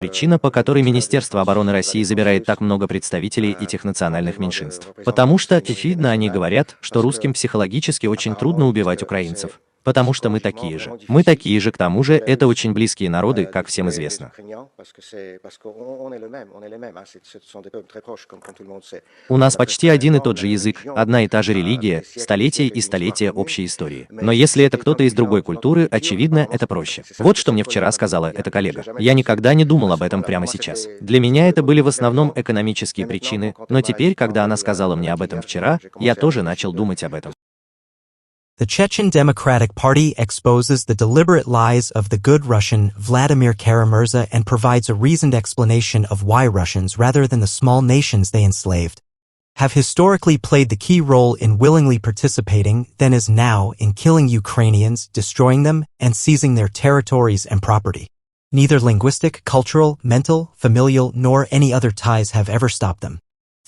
Причина, по которой Министерство обороны России забирает так много представителей этих национальных меньшинств. Потому что, очевидно, они говорят, что русским психологически очень трудно убивать украинцев. Потому что мы такие же. Мы такие же, к тому же, это очень близкие народы, как всем известно. У нас почти один и тот же язык, одна и та же религия, столетия и столетия общей истории. Но если это кто-то из другой культуры, очевидно, это проще. Вот что мне вчера сказала эта коллега. Я никогда не думал об этом прямо сейчас. Для меня это были в основном экономические причины, но теперь, когда она сказала мне об этом вчера, я тоже начал думать об этом. The Chechen Democratic Party exposes the deliberate lies of the good Russian Vladimir Kara-Murza and provides a reasoned explanation of why Russians, rather than the small nations they enslaved, have historically played the key role in willingly participating, then as now, in killing Ukrainians, destroying them, and seizing their territories and property. Neither linguistic, cultural, mental, familial, nor any other ties have ever stopped them.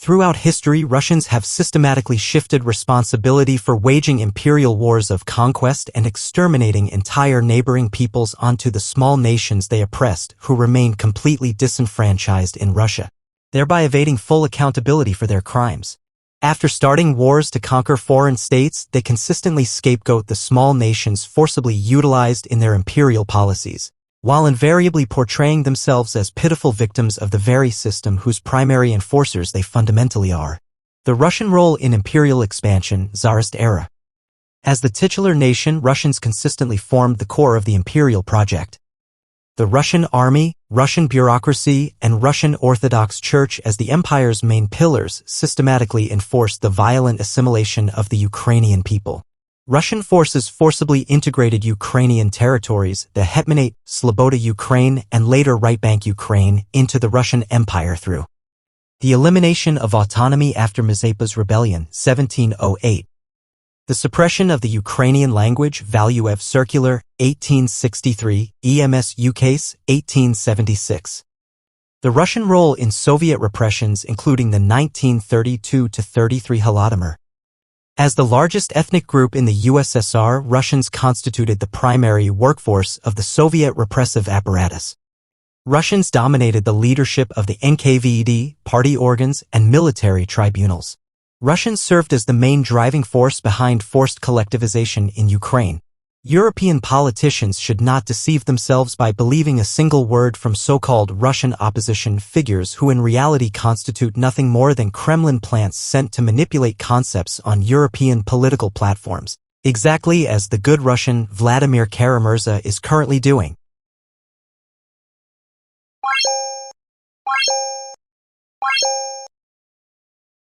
Throughout history, Russians have systematically shifted responsibility for waging imperial wars of conquest and exterminating entire neighboring peoples onto the small nations they oppressed who remained completely disenfranchised in Russia, thereby evading full accountability for their crimes. After starting wars to conquer foreign states, they consistently scapegoat the small nations forcibly utilized in their imperial policies, while invariably portraying themselves as pitiful victims of the very system whose primary enforcers they fundamentally are. The Russian role in imperial expansion, Tsarist era. As the titular nation, Russians consistently formed the core of the imperial project. The Russian army, Russian bureaucracy, and Russian Orthodox Church as the empire's main pillars systematically enforced the violent assimilation of the Ukrainian people. Russian forces forcibly integrated Ukrainian territories, the Hetmanate, Sloboda Ukraine, and later Right Bank Ukraine, into the Russian Empire through the elimination of autonomy after Mazepa's rebellion, 1708. The suppression of the Ukrainian language, Valuev Circular, 1863, EMS Ukase, 1876. The Russian role in Soviet repressions including the 1932-33 Holodomor. As the largest ethnic group in the USSR, Russians constituted the primary workforce of the Soviet repressive apparatus. Russians dominated the leadership of the NKVD, party organs, and military tribunals. Russians served as the main driving force behind forced collectivization in Ukraine. European politicians should not deceive themselves by believing a single word from so-called Russian opposition figures who in reality constitute nothing more than Kremlin plants sent to manipulate concepts on European political platforms, exactly as the good Russian Vladimir Kara-Murza is currently doing.